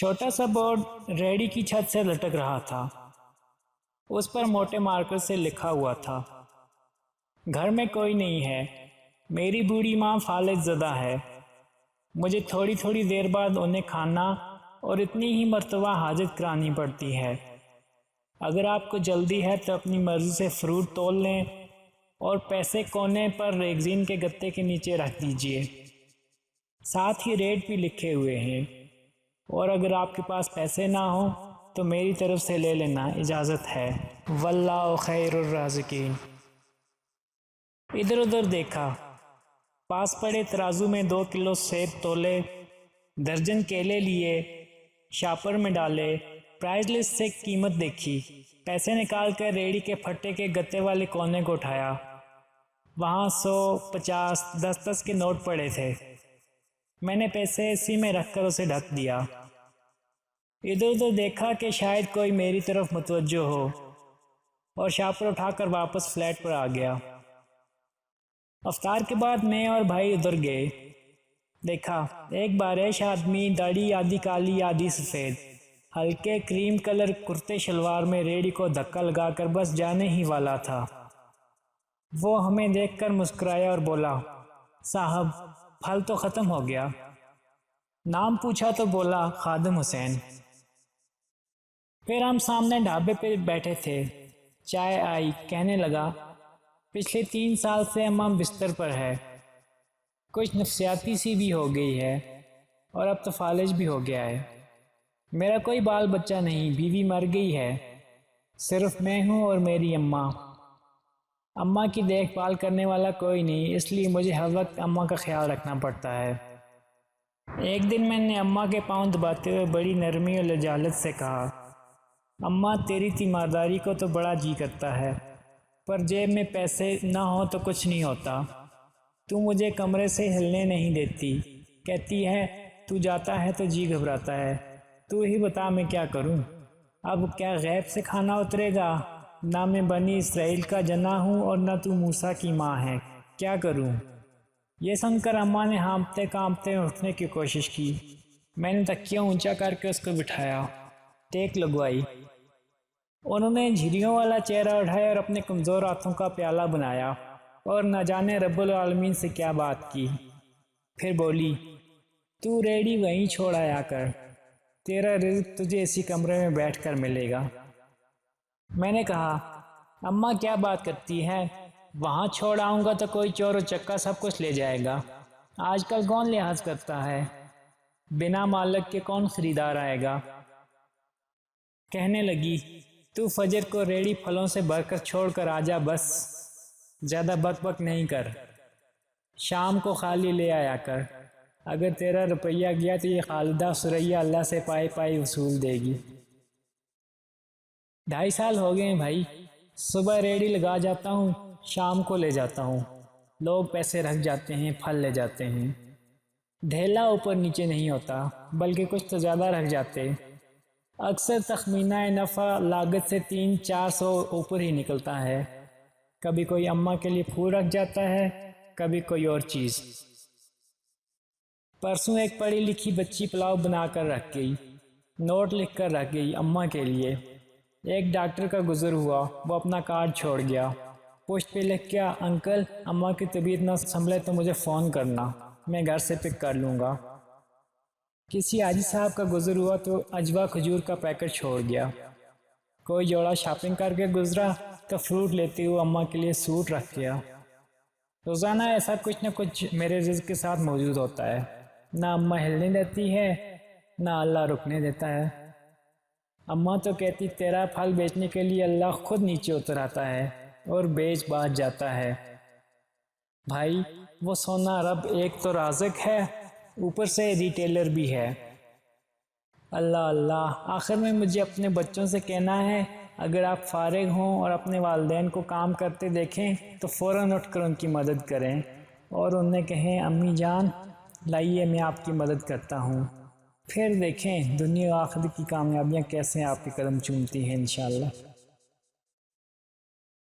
چھوٹا سا بورڈ ریڑھی کی چھت سے لٹک رہا تھا۔ اس پر موٹے مارکر سے لکھا ہوا تھا، گھر میں کوئی نہیں ہے، میری بوڑھی ماں فالج زدہ ہے، مجھے تھوڑی تھوڑی دیر بعد انہیں کھانا اور اتنی ہی مرتبہ حاجت کرانی پڑتی ہے۔ اگر آپ کو جلدی ہے تو اپنی مرضی سے فروٹ تول لیں اور پیسے کونے پر ریگزین کے گتے کے نیچے رکھ دیجئے، ساتھ ہی ریٹ بھی لکھے ہوئے ہیں، اور اگر آپ کے پاس پیسے نہ ہوں تو میری طرف سے لے لینا، اجازت ہے، واللہ خیر الرازقین۔ ادھر ادھر دیکھا، پاس پڑے ترازو میں 2 کلو سیب تولے، درجن کیلے لیے، شاپر میں ڈالے، پرائز لسٹ سے قیمت دیکھی، پیسے نکال کر ریڑھی کے پھٹے کے گتے والے کونے کو اٹھایا، وہاں 100، 50، 10 کے نوٹ پڑے تھے۔ میں نے پیسے اسی میں رکھ کر اسے ڈھک دیا۔ ادھر ادھر دیکھا کہ شاید کوئی میری طرف متوجہ ہو، اور شاپر اٹھا کر واپس فلیٹ پر آ گیا۔ افطار کے بعد میں اور بھائی ادھر گئے، دیکھا ایک باریش آدمی، داڑھی آدھی کالی آدھی سفید، ہلکے کریم کلر کرتے شلوار میں ریڑھی کو دھکا لگا کر بس جانے ہی والا تھا۔ وہ ہمیں دیکھ کر مسکرایا اور بولا، صاحب پھل تو ختم ہو گیا۔ نام پوچھا تو بولا خادم حسین۔ پھر ہم سامنے ڈھابے پہ بیٹھے تھے، چائے آئی، کہنے لگا، پچھلے 3 سال سے اماں بستر پر ہے، کچھ نفسیاتی سی بھی ہو گئی ہے، اور اب تو فالج بھی ہو گیا ہے۔ میرا کوئی بال بچہ نہیں، بیوی مر گئی ہے، صرف میں ہوں اور میری اماں۔ اماں کی دیکھ بھال کرنے والا کوئی نہیں، اس لیے مجھے ہر وقت اماں کا خیال رکھنا پڑتا ہے۔ ایک دن میں نے اماں کے پاؤں دباتے ہوئے بڑی نرمی اور لجاجت سے کہا، اماں تیری تیمارداری کو تو بڑا جی کرتا ہے، پر جیب میں پیسے نہ ہوں تو کچھ نہیں ہوتا۔ تو مجھے کمرے سے ہلنے نہیں دیتی، کہتی ہے تو جاتا ہے تو جی گھبراتا ہے، تو ہی بتا میں کیا کروں۔ اب کیا غیب سے کھانا اترے گا؟ نہ میں بنی اسرائیل کا جنا ہوں اور نہ تو موسیٰ کی ماں ہے، کیا کروں؟ یہ سن کر اماں نے ہانپتے کانپتے اٹھنے کی کوشش کی۔ میں نے تکیہ اونچا کر کے اس کو بٹھایا، ٹیک لگوائی۔ انہوں نے جھریوں والا چہرہ اٹھایا اور اپنے کمزور ہاتھوں کا پیالہ بنایا، اور نہ جانے رب العالمین سے کیا بات کی۔ پھر بولی، تو ریڑھی وہیں چھوڑ آیا کر، تیرا رزق تجھے اسی کمرے میں بیٹھ کر ملے گا۔ میں نے کہا، اماں کیا بات کرتی ہے، وہاں چھوڑ آؤں گا تو کوئی چور و چکا سب کچھ لے جائے گا، آج کل کون لحاظ کرتا ہے، بنا مالک کے کون خریدار آئے گا۔ کہنے لگی، تو فجر کو ریڑھی پھلوں سے بھر کر چھوڑ کر آجا، بس زیادہ بک بک نہیں کر، شام کو خالی لے آیا کر، اگر تیرا روپیہ گیا تو یہ خالدہ ثریا اللہ سے پائی پائی وصول دے گی۔ 2.5 سال ہو گئے ہیں بھائی، صبح ریڑھی لگا جاتا ہوں، شام کو لے جاتا ہوں، لوگ پیسے رکھ جاتے ہیں، پھل لے جاتے ہیں، ڈھیلا اوپر نیچے نہیں ہوتا، بلکہ کچھ تو زیادہ رکھ جاتے، اکثر تخمینہ نفع لاگت سے 300-400 اوپر ہی نکلتا ہے، کبھی کوئی اماں کے لیے پھول رکھ جاتا ہے، کبھی کوئی اور چیز۔ پرسوں ایک پڑھی لکھی بچی پلاؤ بنا کر رکھ گئی، نوٹ لکھ کر رکھ گئی اماں کے لیے۔ ایک ڈاکٹر کا گزر ہوا، وہ اپنا کارڈ چھوڑ گیا، پوسٹ پہ لکھ گیا، انکل اماں کی طبیعت نہ سنبھلے تو مجھے فون کرنا، میں گھر سے پک کر لوں گا۔ کسی حاجی صاحب کا گزر ہوا تو اجوا کھجور کا پیکٹ چھوڑ گیا۔ کوئی جوڑا شاپنگ کر کے گزرا تو فروٹ لیتے ہوئے اماں کے لیے سوٹ رکھ گیا۔ روزانہ ایسا کچھ نہ کچھ میرے رزق کے ساتھ موجود ہوتا ہے، نہ اماں ہلنے دیتی ہے، نہ اللہ رکنے دیتا ہے۔ اماں تو کہتی تیرا پھل بیچنے کے لیے اللہ خود نیچے اتر آتا ہے اور بیچ باچ جاتا ہے۔ بھائی وہ سونا رب ایک تو رازق ہے، اوپر سے ریٹیلر بھی ہے۔ اللہ اللہ۔ آخر میں مجھے اپنے بچوں سے کہنا ہے، اگر آپ فارغ ہوں اور اپنے والدین کو کام کرتے دیکھیں تو فوراً اٹھ کر ان کی مدد کریں، اور انہیں کہیں امی جان لائیے میں آپ کی مدد کرتا ہوں، پھر دیکھیں دنیا و آخرت کی کامیابیاں کیسے آپ کے قدم چومتی ہیں انشاءاللہ۔